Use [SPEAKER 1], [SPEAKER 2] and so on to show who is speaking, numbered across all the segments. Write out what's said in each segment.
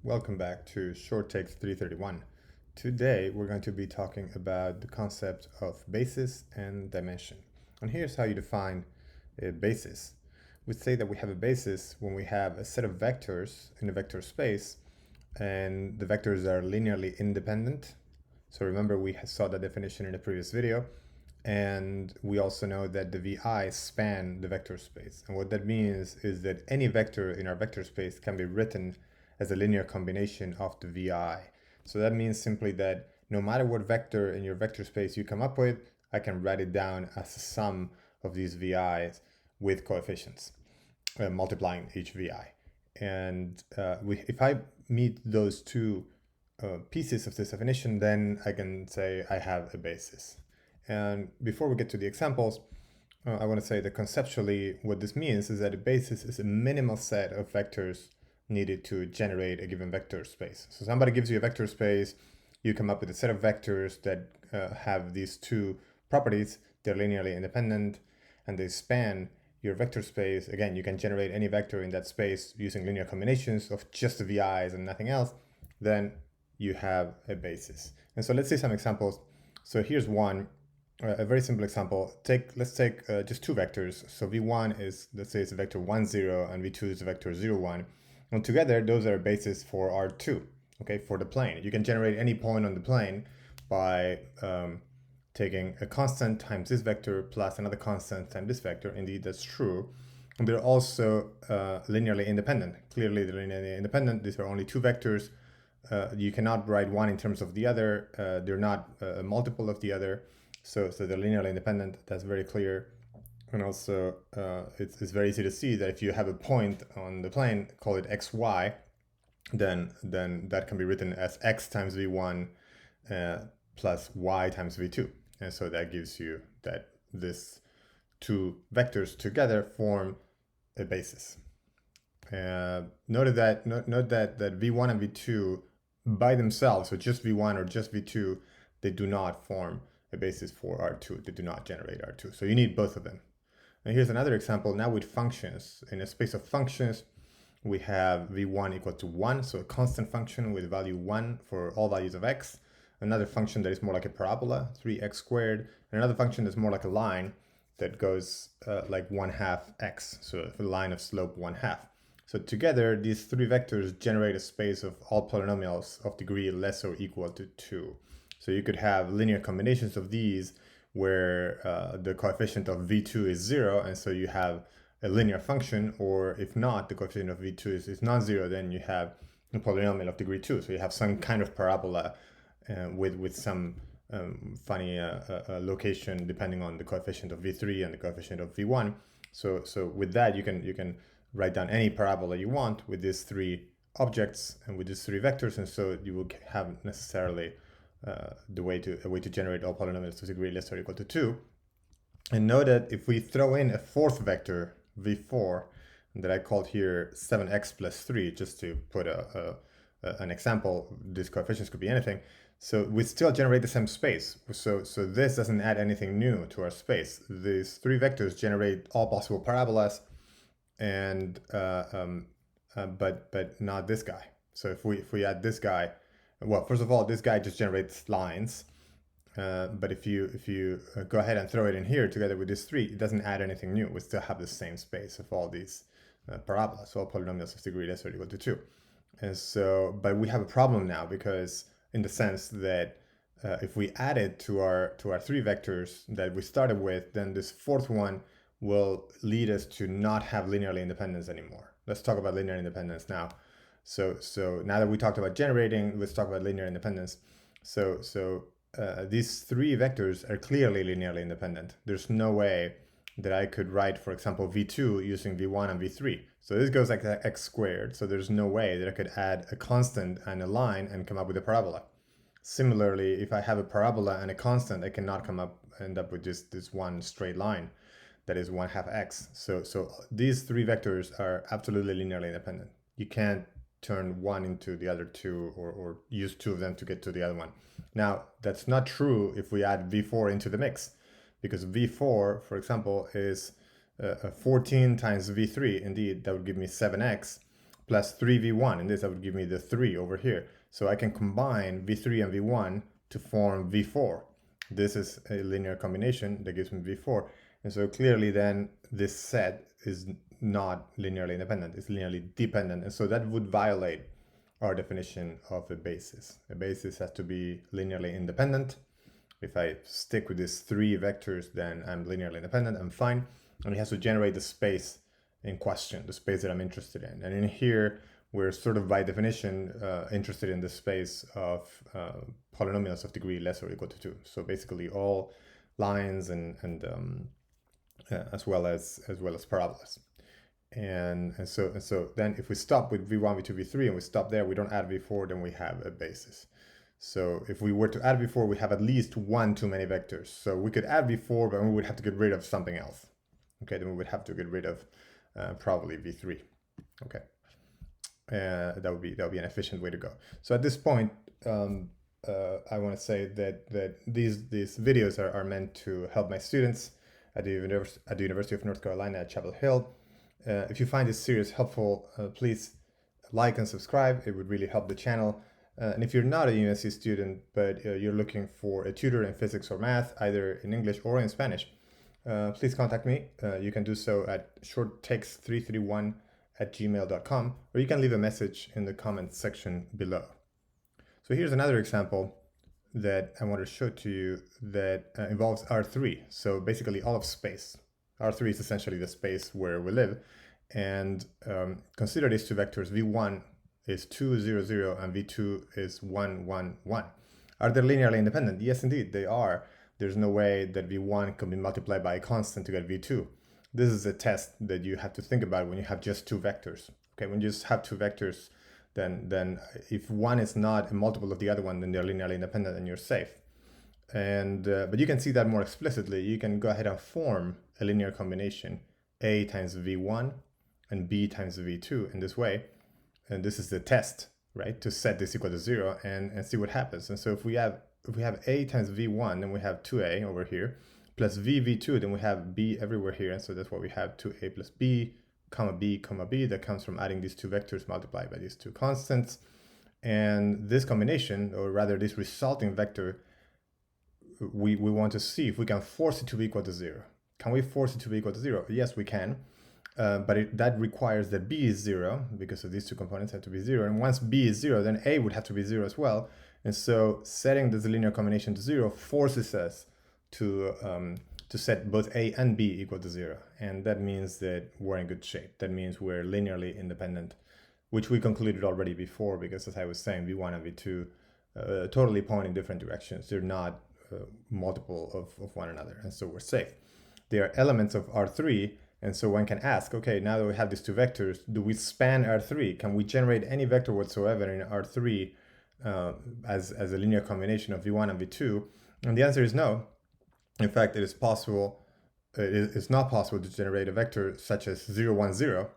[SPEAKER 1] Welcome back to Short Takes 331. Today we're going to be talking about the concept of basis and dimension. And here's how you define a basis. We say that we have a basis when we have a set of vectors in a vector space and the vectors are linearly independent. So remember we saw that definition in the previous video. And we also know that the VI span the vector space. And what that means is that any vector in our vector space can be written as a linear combination of the VI. So that means simply that no matter what vector in your vector space you come up with, I can write it down as a sum of these VIs with coefficients, multiplying each VI. And if I meet those two pieces of this definition, then I can say I have a basis. And before we get to the examples, I want to say that conceptually what this means is that a basis is a minimal set of vectors needed to generate a given vector space. So somebody gives you a vector space, you come up with a set of vectors that have these two properties. They're linearly independent and they span your vector space. Again, you can generate any vector in that space using linear combinations of just the VIs and nothing else. Then you have a basis. And so let's see some examples. So here's one. A very simple example. Let's take just two vectors. So v1 is, let's say it's a vector 1, 0, and v2 is a vector 0, 1. And together, those are a basis for R2, okay, for the plane. You can generate any point on the plane by taking a constant times this vector plus another constant times this vector. Indeed, that's true. And they're also linearly independent. Clearly, they're linearly independent. These are only two vectors. You cannot write one in terms of the other. They're not a multiple of the other. So they're linearly independent. That's very clear. And also, it's very easy to see that if you have a point on the plane, call it xy, then that can be written as x times v1 plus y times v2. And so that gives you that this two vectors together form a basis. Note that v1 and v2 by themselves, so just v1 or just v2, they do not form a basis for R2. They do not generate R2. So you need both of them. And here's another example now with functions. In a space of functions, we have v1 equal to 1, so a constant function with value 1 for all values of x. Another function that is more like a parabola, 3x squared. And another function that's more like a line that goes like 1/2 x, so a line of slope 1/2. So together, these three vectors generate a space of all polynomials of degree less or equal to 2. So you could have linear combinations of these where the coefficient of v2 is 0, and so you have a linear function, or if not, the coefficient of v2 is non-zero, then you have a polynomial of degree 2. So you have some kind of parabola with some funny location depending on the coefficient of v3 and the coefficient of v1. So with that, you can write down any parabola you want with these three objects and with these three vectors, and so you will have necessarily a way to generate all polynomials of degree less or equal to 2. And note that if we throw in a fourth vector, v4, that I called here 7x plus 3, just to put an example, these coefficients could be anything. So we still generate the same space. So this doesn't add anything new to our space. These three vectors generate all possible parabolas, and but not this guy. So if we add this guy, well, first of all, this guy just generates lines. But if you go ahead and throw it in here together with these three, it doesn't add anything new. We still have the same space of all these parabolas, all polynomials of degree less or equal to 2. And so, but we have a problem now, because in the sense that if we add it to our three vectors that we started with, then this fourth one will lead us to not have linearly independence anymore. Let's talk about linear independence now. So now that we talked about generating, let's talk about linear independence. So these three vectors are clearly linearly independent. There's no way that I could write, for example, v2 using v1 and v3. So this goes like x squared. So there's no way that I could add a constant and a line and come up with a parabola. Similarly, if I have a parabola and a constant, I cannot end up with just this one straight line that is 1/2 x. So these three vectors are absolutely linearly independent. You can't turn one into the other two, or use two of them to get to the other one. Now, that's not true if we add v4 into the mix, because v4, for example, is 14 times v3. Indeed, that would give me 7x. plus 3v1, and this would give me the 3 over here. So I can combine v3 and v1 to form v4. This is a linear combination that gives me v4. And so clearly then this set is not linearly independent, it's linearly dependent. And so that would violate our definition of a basis. A basis has to be linearly independent. If I stick with these 3 vectors, then I'm linearly independent, I'm fine. And it has to generate the space in question, the space that I'm interested in. And in here, we're sort of by definition interested in the space of polynomials of degree less or equal to 2. So basically all lines and as well as parabolas. And so then if we stop with v1, v2, v3, and we stop there, we don't add v4, then we have a basis. So if we were to add v4, we have at least one too many vectors. So we could add v4, but we would have to get rid of something else. Okay, then we would have to get rid of probably v3. Okay, that would be an efficient way to go. So at this point, I want to say that these videos are meant to help my students at the University of North Carolina at Chapel Hill. If you find this series helpful, please like and subscribe. It would really help the channel. And if you're not a UNC student, but you're looking for a tutor in physics or math, either in English or in Spanish, please contact me. You can do so at shorttakes331@gmail.com, or you can leave a message in the comments section below. So here's another example that I want to show to you that involves R3. So basically all of space. R3 is essentially the space where we live. And consider these two vectors. V1 is 2, 0, 0, and V2 is 1, 1, 1. Are they linearly independent? Yes, indeed, they are. There's no way that V1 can be multiplied by a constant to get V2. This is a test that you have to think about when you have just two vectors. Okay, when you just have two vectors, then if one is not a multiple of the other one, then they're linearly independent and you're safe. And but you can see that more explicitly. You can go ahead and form a linear combination, A times V1 and B times V2 in this way. And this is the test, right? To set this equal to 0 and see what happens. And so if we have A times V1, then we have 2A over here, plus V2, then we have B everywhere here. And so that's what we have, 2A plus B, comma B, comma B. That comes from adding these two vectors multiplied by these two constants. And this combination, or rather this resulting vector, we want to see if we can force it to be equal to 0. Can we force it to be equal to 0? Yes, we can. But that requires that B is 0, because of these two components have to be 0. And once B is 0, then A would have to be 0 as well. And so setting this linear combination to 0 forces us to set both A and B equal to 0. And that means that we're in good shape. That means we're linearly independent, which we concluded already before, because as I was saying, V1 and V2 totally point in different directions. They're not multiple of one another. And so we're safe. They are elements of R3. And so one can ask, okay, now that we have these two vectors, do we span R3? Can we generate any vector whatsoever in R3 as a linear combination of V1 and V2? And the answer is no. In fact, it is possible. It's not possible to generate a vector such as 0, 1, 0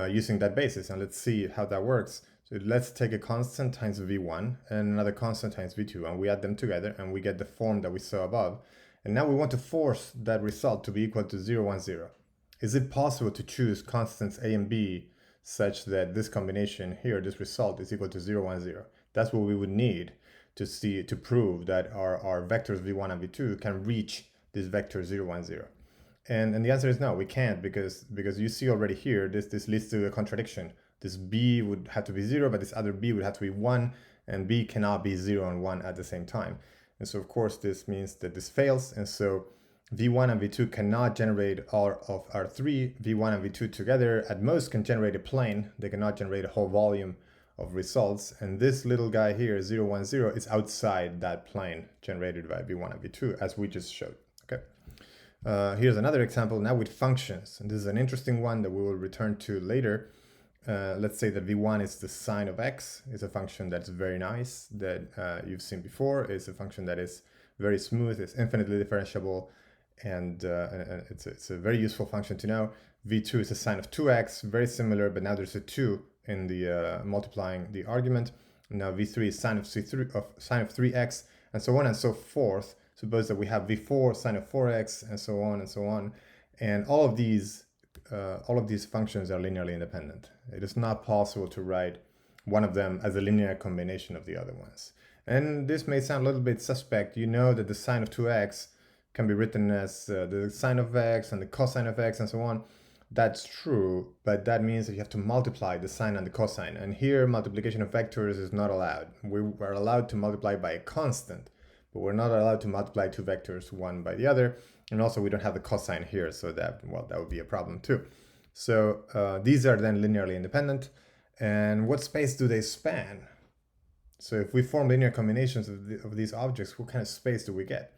[SPEAKER 1] using that basis. And let's see how that works. So let's take a constant times V1 and another constant times V2, and we add them together and we get the form that we saw above. And now we want to force that result to be equal to 0, 1, 0. Is it possible to choose constants A and B such that this combination here, this result, is equal to 0, 1, 0? That's what we would need to prove that our vectors V1 and V2 can reach this vector 0, 1, 0. And the answer is no, we can't, because you see already here, this leads to a contradiction. This B would have to be 0, but this other B would have to be 1, and B cannot be 0 and 1 at the same time. And so of course this means that this fails, and so V1 and V2 cannot generate all of R3. V1 and V2 together at most can generate a plane. They cannot generate a whole volume of results. And this little guy here, 0, 1, 0, is outside that plane generated by V1 and V2, as we just showed. Okay. Here's another example now with functions. And this is an interesting one that we will return to later. Let's say that V1 is the sine of x. It's a function that's very nice, that you've seen before. It's a function that is very smooth. It's infinitely differentiable. And it's a very useful function to know. V2 is a sine of 2x, very similar, but now there's a 2 in the multiplying the argument. And now V3 is sine of 3x, and so on and so forth. Suppose that we have V4 sine of 4x, and so on and so on. And all of these all of these functions are linearly independent. It is not possible to write one of them as a linear combination of the other ones. And this may sound a little bit suspect. You know that the sine of 2x can be written as the sine of x and the cosine of x and so on. That's true, but that means that you have to multiply the sine and the cosine. And here, multiplication of vectors is not allowed. We are allowed to multiply by a constant, but we're not allowed to multiply two vectors one by the other. And also we don't have the cosine here, so that, well, that would be a problem too. So these are then linearly independent. And what space do they span? So if we form linear combinations of these objects, what kind of space do we get?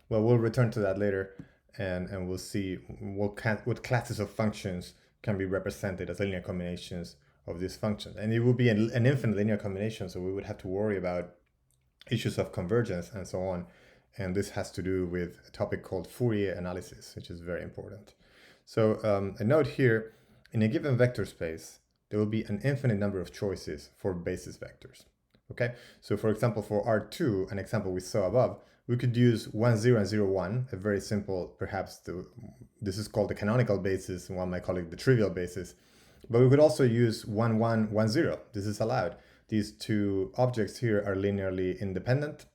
[SPEAKER 1] Well, we'll return to that later, and we'll see what classes of functions can be represented as linear combinations of these functions. And it will be an infinite linear combination, so we would have to worry about issues of convergence and so on. And this has to do with a topic called Fourier analysis, which is very important. So a note here, in a given vector space, there will be an infinite number of choices for basis vectors. Okay, so for example, for R2, an example we saw above, we could use 1, 0, and 0, 1, a very simple, perhaps this is called the canonical basis, one might call it the trivial basis. But we could also use 1, 1, 1, 0. This is allowed. These two objects here are linearly independent.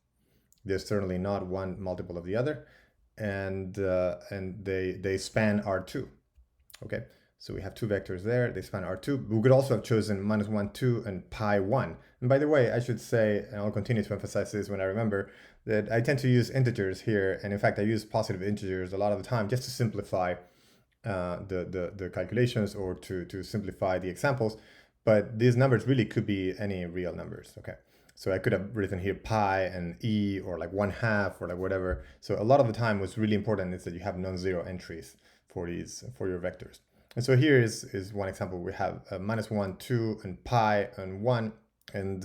[SPEAKER 1] They're certainly not one multiple of the other, and they span R2. Okay, so we have two vectors there, they span R2. We could also have chosen minus 1, 2, and pi 1. And by the way, I should say, and I'll continue to emphasize this when I remember, that I tend to use integers here, and in fact I use positive integers a lot of the time just to simplify the calculations or to simplify the examples. But these numbers really could be any real numbers, okay? So I could have written here pi and e, or like 1/2, or like whatever. So a lot of the time what's really important is that you have non-zero entries for your vectors. And so here is one example. We have minus 1, 2, and pi and 1, and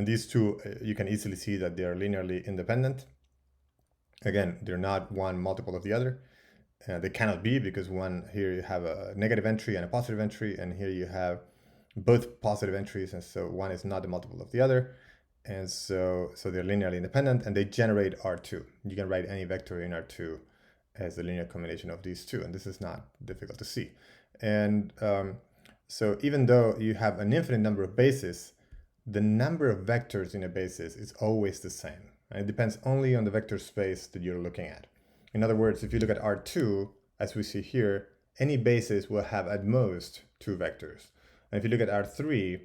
[SPEAKER 1] these two, you can easily see that they are linearly independent. Again, they're not one multiple of the other. They cannot be, because one, here you have a negative entry and a positive entry, and here you have both positive entries, and so one is not the multiple of the other. And so they're linearly independent, and they generate R2. You can write any vector in R2 as a linear combination of these two, and this is not difficult to see. And so even though you have an infinite number of bases, the number of vectors in a basis is always the same, and it depends only on the vector space that you're looking at. In other words, if you look at R2, as we see here, any basis will have at most 2 vectors. And if you look at R3,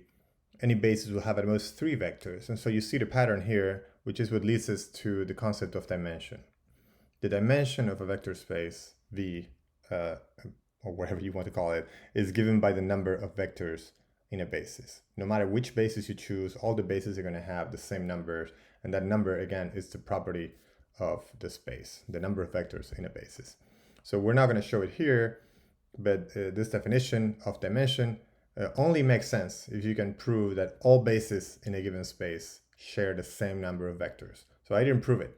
[SPEAKER 1] any basis will have at most 3 vectors. And so you see the pattern here, which is what leads us to the concept of dimension. The dimension of a vector space, V, or whatever you want to call it, is given by the number of vectors in a basis. No matter which basis you choose, all the bases are going to have the same numbers. And that number, again, is the property of the space, the number of vectors in a basis. So we're not going to show it here, but this definition of dimension only makes sense if you can prove that all bases in a given space share the same number of vectors. So I didn't prove it.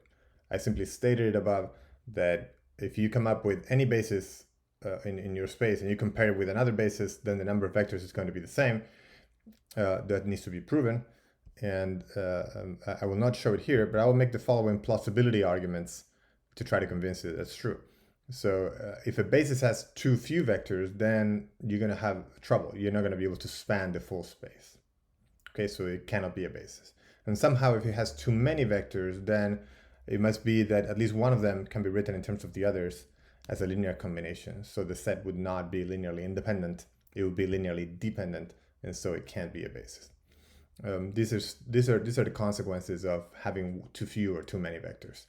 [SPEAKER 1] I simply stated it above that if you come up with any basis in your space and you compare it with another basis, then the number of vectors is going to be the same. That needs to be proven. And I will not show it here, but I will make the following plausibility arguments to try to convince you that's true. So if a basis has too few vectors, then you're going to have trouble. You're not going to be able to span the full space. Okay, so it cannot be a basis. And somehow if it has too many vectors, then it must be that at least one of them can be written in terms of the others as a linear combination. So the set would not be linearly independent. It would be linearly dependent, and so it can't be a basis. These are the consequences of having too few or too many vectors.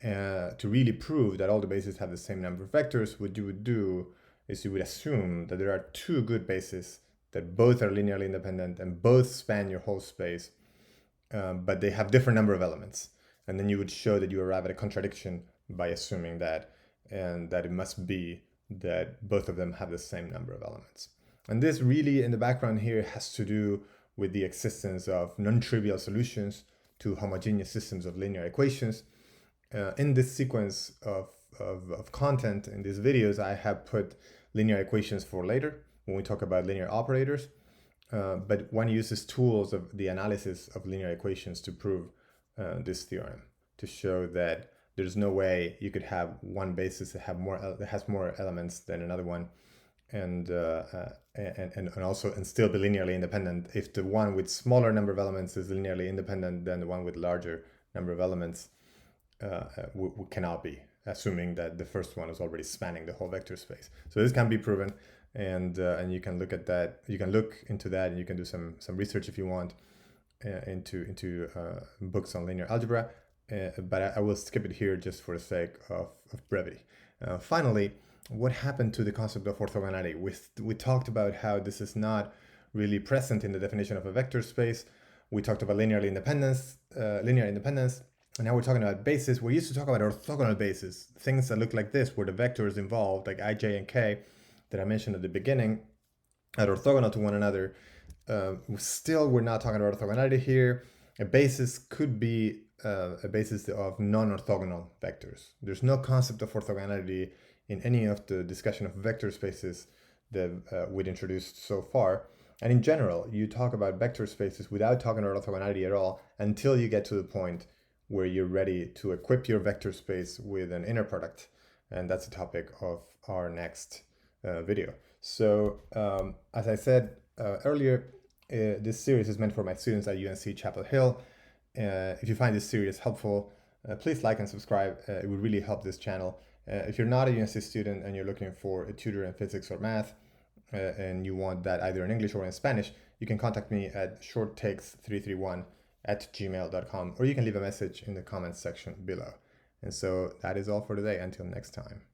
[SPEAKER 1] To really prove that all the bases have the same number of vectors, what you would do is you would assume that there are 2 good bases that both are linearly independent and both span your whole space, but they have different number of elements. And then you would show that you arrive at a contradiction by assuming that, and that it must be that both of them have the same number of elements. And this really, in the background here, has to do with the existence of non-trivial solutions to homogeneous systems of linear equations. In this sequence of content in these videos, I have put linear equations for later when we talk about linear operators. But one uses tools of the analysis of linear equations to prove this theorem, to show that There's no way you could have one basis that has more elements than another one, and still be linearly independent if the one with smaller number of elements is linearly independent than the one with larger number of elements. We cannot be, assuming that the first one is already spanning the whole vector space. So this can be proven, and you can look at that. You can look into that, and you can do some research if you want into books on linear algebra. But I will skip it here just for the sake of brevity. Finally, what happened to the concept of orthogonality? We talked about how this is not really present in the definition of a vector space. We talked about linear independence, and now we're talking about bases. We used to talk about orthogonal bases, things that look like this, where the vectors involved, like I, j, and k, that I mentioned at the beginning, are orthogonal to one another. Still, we're not talking about orthogonality here. A basis could be a basis of non-orthogonal vectors. There's no concept of orthogonality in any of the discussion of vector spaces that we'd introduced so far. And in general, you talk about vector spaces without talking about orthogonality at all until you get to the point where you're ready to equip your vector space with an inner product. And that's the topic of our next video. So as I said earlier, this series is meant for my students at UNC Chapel Hill. If you find this series helpful, please like and subscribe. It would really help this channel. If you're not a UNC student and you're looking for a tutor in physics or math, and you want that either in English or in Spanish, you can contact me at shorttakes331@gmail.com, or you can leave a message in the comments section below. And so that is all for today. Until next time.